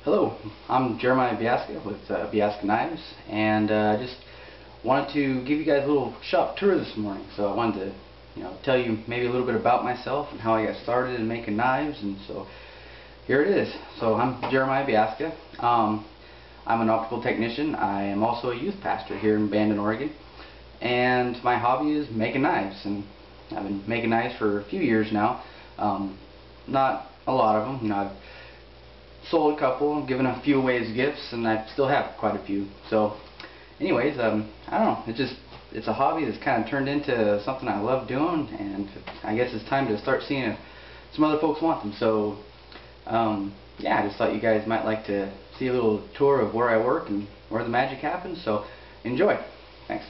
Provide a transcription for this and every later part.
Hello, I'm Jeremiah Biasca with Biasca Knives, and I just wanted to give you guys a little shop tour this morning. So I wanted to, tell you maybe a little bit about myself and how I got started in making knives, and so here it is. So I'm Jeremiah Biasca. I'm an optical technician. I am also a youth pastor here in Bandon, Oregon, and my hobby is making knives, and I've been making knives for a few years now. Not a lot of them. I've sold a couple, given a few away as gifts, and I still have quite a few. So anyways, I don't know, it's a hobby that's kind of turned into something I love doing, and I guess it's time to start seeing if some other folks want them. So yeah, I just thought you guys might like to see a little tour of where I work and where the magic happens, so enjoy. Thanks.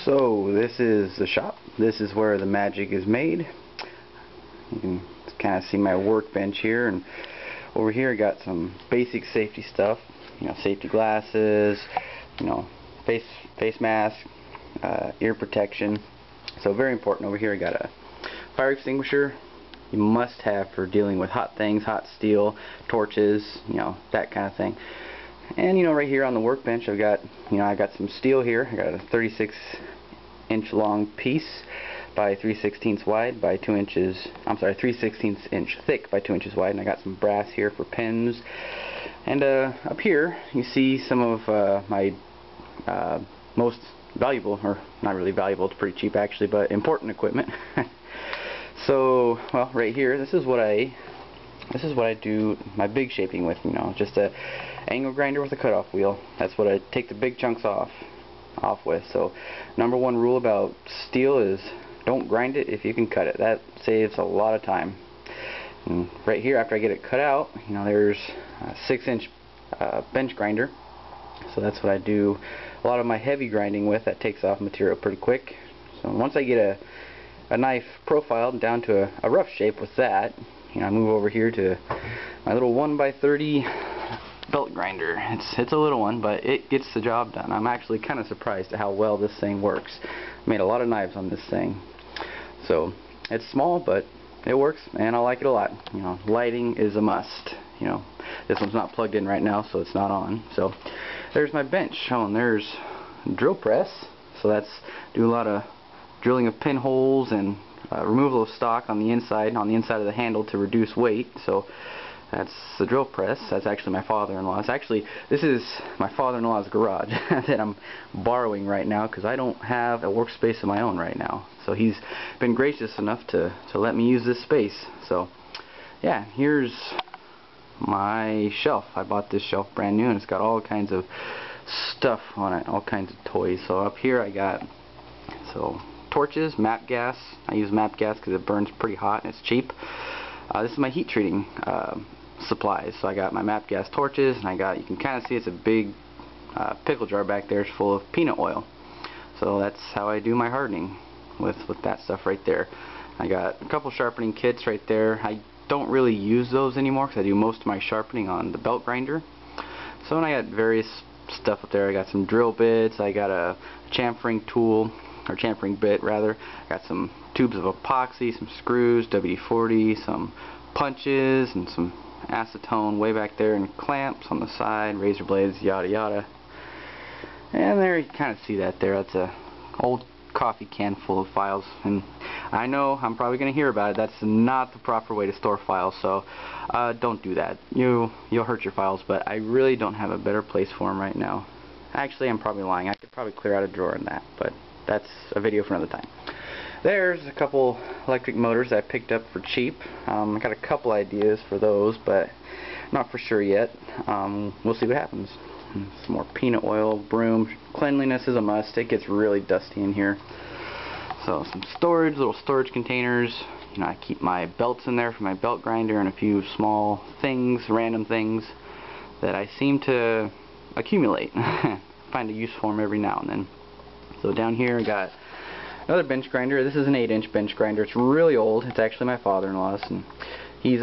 So this is the shop. This is where the magic is made. You can kind of see my workbench here, and over here I got some basic safety stuff, safety glasses, face mask, ear protection. So very important. Over here I got a fire extinguisher. You must have for dealing with hot things, hot steel, torches, that kind of thing. And right here on the workbench I've got, I got some steel here. I got a 36-inch long piece by 3/16 wide by 2 inches, 3/16 inch thick by 2 inches wide, and I got some brass here for pins. And up here you see some of my most valuable, or not really valuable, it's pretty cheap actually, but important equipment. So, well, right here, this is what I do my big shaping with, just a angle grinder with a cutoff wheel. That's what I take the big chunks off with. So #1 rule about steel is don't grind it if you can cut it. That saves a lot of time. And right here, after I get it cut out, there's a 6-inch bench grinder. So that's what I do a lot of my heavy grinding with. That takes off material pretty quick. So once I get a knife profiled down to a rough shape with that, I move over here to my little 1x30 belt grinder. It's a little one, but it gets the job done. I'm actually kind of surprised at how well this thing works. I made a lot of knives on this thing. So it's small, but it works, and I like it a lot. Lighting is a must. This one's not plugged in right now, so it's not on. So there's my bench. Oh, and there's drill press. So that's do a lot of drilling of pinholes and removal of stock on the inside of the handle to reduce weight. So that's the drill press. That's actually my father-in-law's. Actually, this is my father-in-law's garage that I'm borrowing right now because I don't have a workspace of my own right now. So he's been gracious enough to let me use this space. So yeah, here's my shelf. I bought this shelf brand new, and it's got all kinds of stuff on it, all kinds of toys. So up here I got torches, MAPP gas. I use MAPP gas because it burns pretty hot and it's cheap. This is my heat treating supplies. So I got my MAPP gas torches, and you can kind of see it's a big pickle jar back there. It's full of peanut oil. So that's how I do my hardening with that stuff right there. I got a couple sharpening kits right there. I don't really use those anymore because I do most of my sharpening on the belt grinder. So and I got various stuff up there. I got some drill bits. I got a chamfering tool, or chamfering bit rather. I got some tubes of epoxy, some screws, WD-40, some punches, and some acetone way back there, and clamps on the side, razor blades, yada yada. And there you kind of see that there. That's a old coffee can full of files, and I know I'm probably going to hear about it. That's not the proper way to store files, so don't do that. You'll hurt your files, but I really don't have a better place for them right now. Actually, I'm probably lying. I could probably clear out a drawer in that, but that's a video for another time. There's a couple electric motors I picked up for cheap. I got a couple ideas for those, but not for sure yet. We'll see what happens. Some more peanut oil, broom. Cleanliness is a must. It gets really dusty in here. So some storage, little storage containers. I keep my belts in there for my belt grinder and a few small things, random things that I seem to accumulate. Find a use for them every now and then. So down here I got another bench grinder. This is an 8-inch bench grinder. It's really old. It's actually my father-in-law's, and he's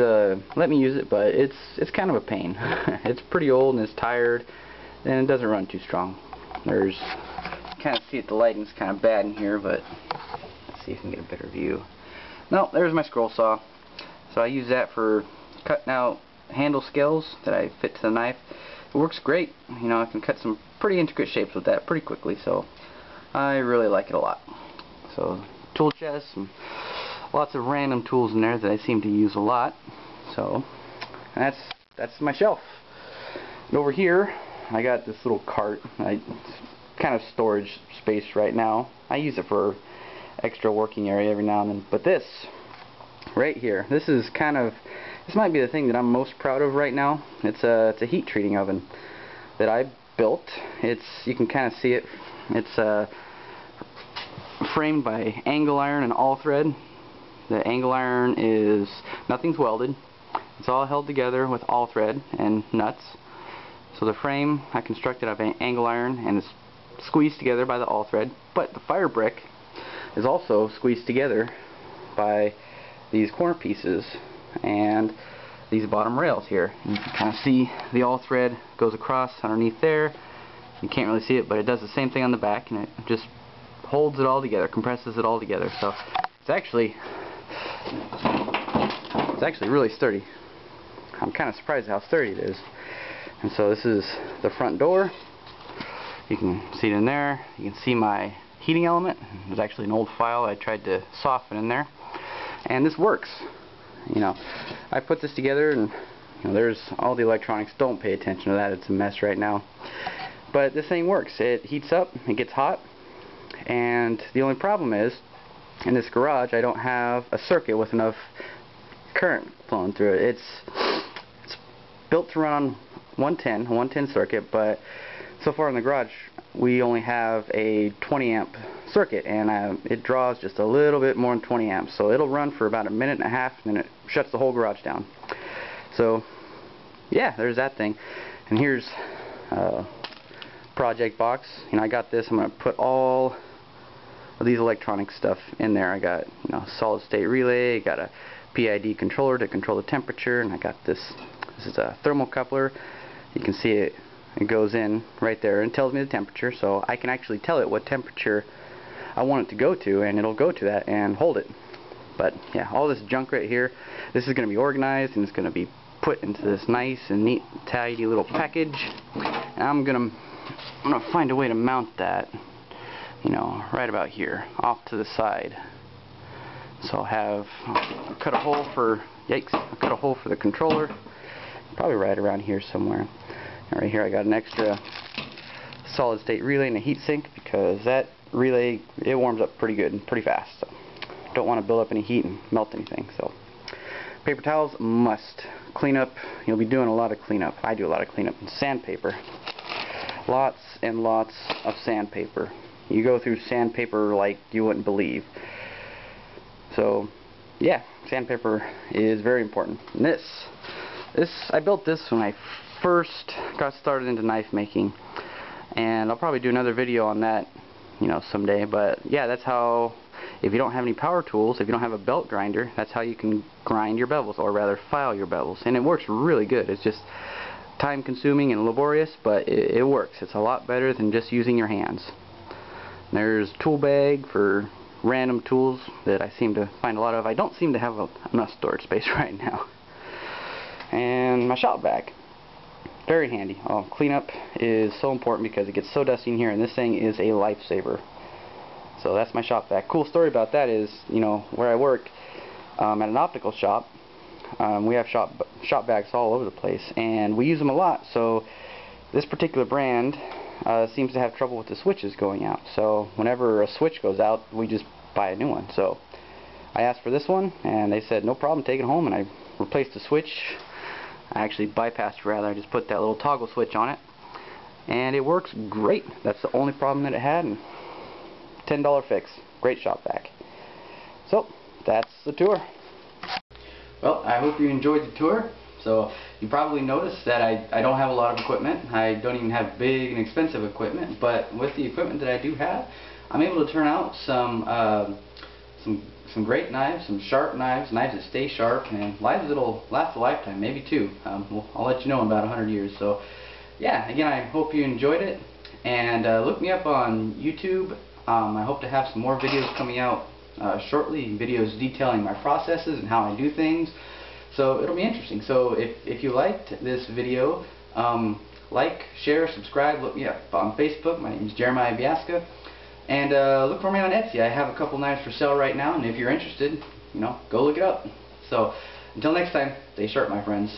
let me use it, but it's kind of a pain. It's pretty old and it's tired, and it doesn't run too strong. There's, you kind of see it, the lighting's kind of bad in here, but let's see if we can get a better view. No, there's my scroll saw. So I use that for cutting out handle scales that I fit to the knife. It works great. You know, I can cut some pretty intricate shapes with that pretty quickly, so I really like it a lot. So tool chest, and lots of random tools in there that I seem to use a lot. So that's my shelf. And over here I got this little cart. It's kind of storage space right now. I use it for extra working area every now and then. But this right here, this might be the thing that I'm most proud of right now. It's a heat treating oven that I built. You can kind of see it. It's framed by angle iron and all thread. The angle iron is, nothing's welded. It's all held together with all thread and nuts. So the frame I constructed out of angle iron and it's squeezed together by the all thread. But the fire brick is also squeezed together by these corner pieces and these bottom rails here. And you can kind of see the all thread goes across underneath there. You can't really see it, but it does the same thing on the back, and it just holds it all together, compresses it all together. So it's actually really sturdy. I'm kind of surprised at how sturdy it is. And so this is the front door. You can see it in there. You can see my heating element. It was actually an old file I tried to soften in there. And this works. You know, I put this together, and you know, there's all the electronics. Don't pay attention to that. It's a mess right now. But this thing works. It heats up, it gets hot, and the only problem is, in this garage, I don't have a circuit with enough current flowing through it. It's built to run on 110 circuit, but so far in the garage we only have a 20 amp circuit, and it draws just a little bit more than 20 amps, so it'll run for about a minute and a half, and then it shuts the whole garage down. So yeah, there's that thing. And here's project box. You know, I got this. I'm going to put all of these electronic stuff in there. I got, you know, solid state relay, I got a PID controller to control the temperature, and I got this is a thermocoupler. You can see it goes in right there and tells me the temperature, so I can actually tell it what temperature I want it to go to, and it'll go to that and hold it. But yeah, all this junk right here, this is going to be organized, and it's going to be put into this nice and neat tidy little package. And I'm gonna find a way to mount that, you know, right about here, off to the side. So I'll cut a hole for, I'll cut a hole for the controller, probably right around here somewhere. And right here I got an extra solid state relay and a heat sink, because that relay, it warms up pretty good and pretty fast. So don't want to build up any heat and melt anything. So paper towels, must. Cleanup, you'll be doing a lot of cleanup. I do a lot of cleanup. And sandpaper. Lots and lots of sandpaper. You go through sandpaper like you wouldn't believe. So yeah, sandpaper is very important. And this I built this when I first got started into knife making, and I'll probably do another video on that, you know, someday. But yeah, that's how, if you don't have any power tools, if you don't have a belt grinder, that's how you can grind your bevels, or rather file your bevels. And it works really good. It's just time consuming and laborious, but it works. It's a lot better than just using your hands. There's a tool bag for random tools that I seem to find a lot of. I don't seem to have enough storage space right now. And my shop vac, very handy. Cleanup is so important because it gets so dusty in here, and this thing is a lifesaver. So that's my shop vac. Cool story about that is, you know, where I work at an optical shop, we have shop vacs all over the place, and we use them a lot. So this particular brand seems to have trouble with the switches going out. So whenever a switch goes out, we just buy a new one. So I asked for this one, and they said no problem, take it home, and I replaced the switch. I actually bypassed, rather. I just put that little toggle switch on it, and it works great. That's the only problem that it had, and $10 fix. Great shop vac. So that's the tour. Well, I hope you enjoyed the tour. So you probably noticed that I don't have a lot of equipment. I don't even have big and expensive equipment, but with the equipment that I do have, I'm able to turn out some great knives, some sharp knives that stay sharp, and knives that'll last a lifetime, maybe two. I'll let you know in about 100 years. So yeah, again, I hope you enjoyed it, and look me up on YouTube. I hope to have some more videos coming out shortly, videos detailing my processes and how I do things. So it'll be interesting. So if you liked this video, like, share, subscribe. Look me up on Facebook. My name is Jeremiah Biasca. And look for me on Etsy. I have a couple knives for sale right now, and if you're interested, go look it up. So until next time, stay sharp, my friends.